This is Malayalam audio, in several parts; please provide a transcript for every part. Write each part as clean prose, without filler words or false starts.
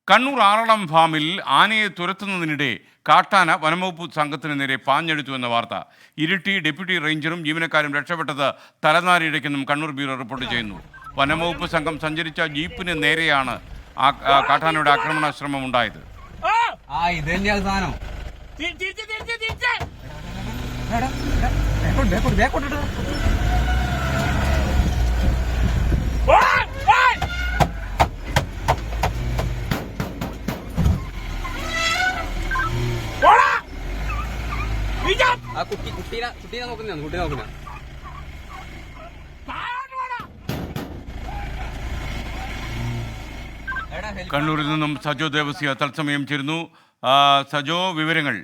കണ്ണൂർ ആറളം ഫാമിൽ ആനയെ തുരത്തുന്നതിനിടെ കാട്ടാന വനംവകുപ്പ് സംഘത്തിന് നേരെ പാഞ്ഞെടുത്തു എന്ന വാർത്ത. ഇരിട്ടി ഡെപ്യൂട്ടി റേഞ്ചറും ജീവനക്കാരും രക്ഷപ്പെട്ടത് തലനാരിഴയ്ക്കെന്നും കണ്ണൂർ ബ്യൂറോ റിപ്പോർട്ട് ചെയ്യുന്നു. വനംവകുപ്പ് സംഘം സഞ്ചരിച്ച ജീപ്പിന് നേരെയാണ് കാട്ടാനയുടെ ആക്രമണ ശ്രമം ഉണ്ടായത്. കുട്ടീനെ നോക്കുന്ന കണ്ണൂരിൽ നിന്നും സജോ ദേവസ്യ തത്സമയം ചേരുന്നു. സജോ, വിവരങ്ങൾ.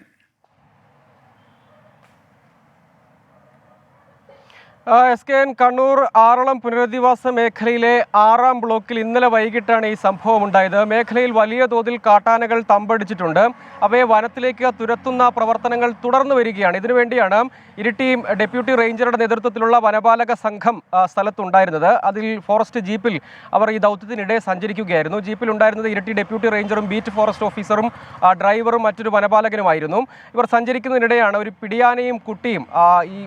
SKN കണ്ണൂർ ആറളം പുനരധിവാസ മേഖലയിലെ 6-ാം ബ്ലോക്കിൽ ഇന്നലെ വൈകിട്ടാണ് ഈ സംഭവം ഉണ്ടായത്. മേഖലയിൽ വലിയ തോതിൽ കാട്ടാനകൾ തമ്പടിച്ചിട്ടുണ്ട്. അവയെ വനത്തിലേക്ക് തുരത്തുന്ന പ്രവർത്തനങ്ങൾ തുടർന്നു വരികയാണ്. ഇതിനുവേണ്ടിയാണ് ഇരിട്ടി ഡെപ്യൂട്ടി റേഞ്ചറുടെ നേതൃത്വത്തിലുള്ള വനപാലക സംഘം സ്ഥലത്തുണ്ടായിരുന്നത്. അതിൽ ഫോറസ്റ്റ് ജീപ്പിൽ അവർ ഈ ദൗത്യത്തിനിടെ സഞ്ചരിക്കുകയായിരുന്നു. ജീപ്പിലുണ്ടായിരുന്നത് ഇരിട്ടി ഡെപ്യൂട്ടി റേഞ്ചറും ബീറ്റ് ഫോറസ്റ്റ് ഓഫീസറും ഡ്രൈവറും മറ്റൊരു വനപാലകനുമായിരുന്നു. ഇവർ സഞ്ചരിക്കുന്നതിനിടെയാണ് ഒരു പിടിയാനയും കുട്ടിയും ഈ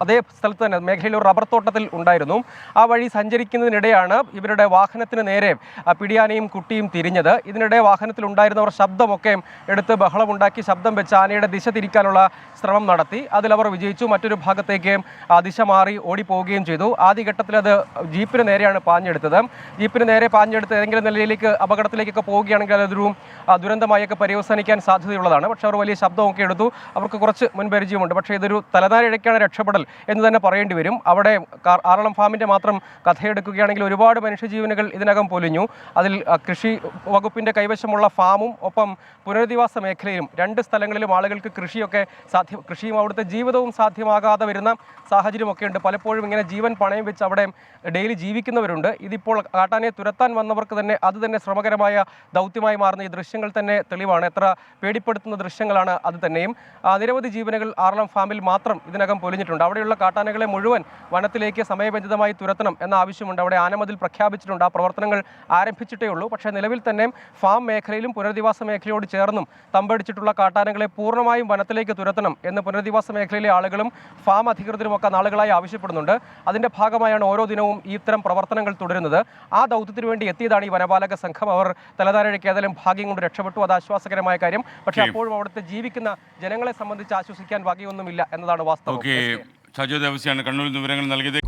അതേ സ്ഥലത്ത് തന്നെ മേഖലയിൽ ഒരു റബ്ബർ തോട്ടത്തിൽ ഉണ്ടായിരുന്നു. ആ വഴി സഞ്ചരിക്കുന്നതിനിടെയാണ് ഇവരുടെ വാഹനത്തിന് നേരെ പിടിയാനയും കുട്ടിയും തിരിഞ്ഞത്. ഇതിനിടെ വാഹനത്തിലുണ്ടായിരുന്നവർ ശബ്ദമൊക്കെ എടുത്ത് ബഹളമുണ്ടാക്കി ശബ്ദം വെച്ച് ആനയുടെ ദിശ തിരിക്കാനുള്ള ശ്രമം നടത്തി. അതിലവർ വിജയിച്ചു. മറ്റൊരു ഭാഗത്തേക്ക് ദിശ മാറി ഓടിപ്പോവുകയും ചെയ്തു. ആദ്യഘട്ടത്തിൽ അത് ജീപ്പിന് നേരെയാണ് പാഞ്ഞെടുത്തത്. ജീപ്പിന് നേരെ പാഞ്ഞെടുത്ത് ഏതെങ്കിലും നിലയിലേക്ക് അപകടത്തിലേക്കൊക്കെ പോവുകയാണെങ്കിൽ അതൊരു ദുരന്തമായൊക്കെ പര്യവസാനിക്കാൻ സാധ്യതയുള്ളതാണ്. പക്ഷേ അവർ വലിയ ശബ്ദമൊക്കെ എടുത്തു. അവർക്ക് കുറച്ച് മുൻപരിചയമുണ്ട്. പക്ഷേ ഇതൊരു തലനാരിഴയ്ക്കാണ് രക്ഷപ്പെടൽ എന്ന് തന്നെ പറയേണ്ടി വരും. അവിടെ ആറളം ഫാമിൻ്റെ മാത്രം കഥയെടുക്കുകയാണെങ്കിൽ ഒരുപാട് മനുഷ്യജീവനുകൾ ഇതിനകം പൊലിഞ്ഞു. അതിൽ കൃഷി വകുപ്പിൻ്റെ കൈവശമുള്ള ഫാമും ഒപ്പം പുനരധിവാസ മേഖലയിലും 2 സ്ഥലങ്ങളിലും ആളുകൾക്ക് കൃഷിയും അവിടുത്തെ ജീവിതവും സാധ്യമാകാതെ വരുന്ന സാഹചര്യമൊക്കെ ഉണ്ട്. പലപ്പോഴും ഇങ്ങനെ ജീവൻ പണയം വെച്ച് അവിടെ ഡെയിലി ജീവിക്കുന്നവരുണ്ട്. ഇതിപ്പോൾ കാട്ടാനയെ തുരത്താൻ വന്നവർക്ക് തന്നെ അത് തന്നെ ശ്രമകരമായ ദൗത്യമായി മാറുന്ന ഈ ദൃശ്യങ്ങൾ തന്നെ തെളിവാണ്. എത്ര പേടിപ്പെടുത്തുന്ന ദൃശ്യങ്ങളാണ് അത് തന്നെയും. നിരവധി ജീവനുകൾ ആറളം ഫാമിൽ മാത്രം ഇതിനകം പൊലിഞ്ഞിട്ടുണ്ട്. അവിടെയുള്ള കാട്ടാനകളെ മുഴുവൻ വനത്തിലേക്ക് സമയബന്ധിതമായി തുരത്തണം എന്ന ആവശ്യമുണ്ട്. അവിടെ ആനമതിൽ പ്രഖ്യാപിച്ചിട്ടുണ്ട്. ആ പ്രവർത്തനങ്ങൾ ആരംഭിച്ചിട്ടേ ഉള്ളൂ. പക്ഷേ നിലവിൽ തന്നെ ഫാം മേഖലയിലും പുനരധിവാസ മേഖലയോട് ചേർന്നും തമ്പടിച്ചിട്ടുള്ള കാട്ടാനകളെ പൂർണ്ണമായും വനത്തിലേക്ക് തുരത്തണം എന്ന് പുനരധിവാസ മേഖലയിലെ ആളുകളും ഫാം അധികൃതരും ഒക്കെ നാളുകളായി ആവശ്യപ്പെടുന്നുണ്ട്. അതിൻ്റെ ഭാഗമായാണ് ഓരോ ദിനവും ഇത്തരം പ്രവർത്തനങ്ങൾ തുടരുന്നത്. ആ ദൗത്യത്തിന് വേണ്ടി എത്തിയതാണ് ഈ വനപാലക സംഘം. അവർ തലനാരിഴയ്ക്ക് ഏതായാലും ഭാഗ്യം കൊണ്ട് രക്ഷപ്പെട്ടു. അത് ആശ്വാസകരമായ കാര്യം. പക്ഷേ അപ്പോഴും അവിടുത്തെ ജീവിക്കുന്ന ജനങ്ങളെ സംബന്ധിച്ച് ആശ്വസിക്കാൻ വകയൊന്നുമില്ല എന്നതാണ് വാസ്തവം. സജോ ദേവസ്യാണ് കണ്ണൂരിൽ വിവരങ്ങൾ നൽകിയത്.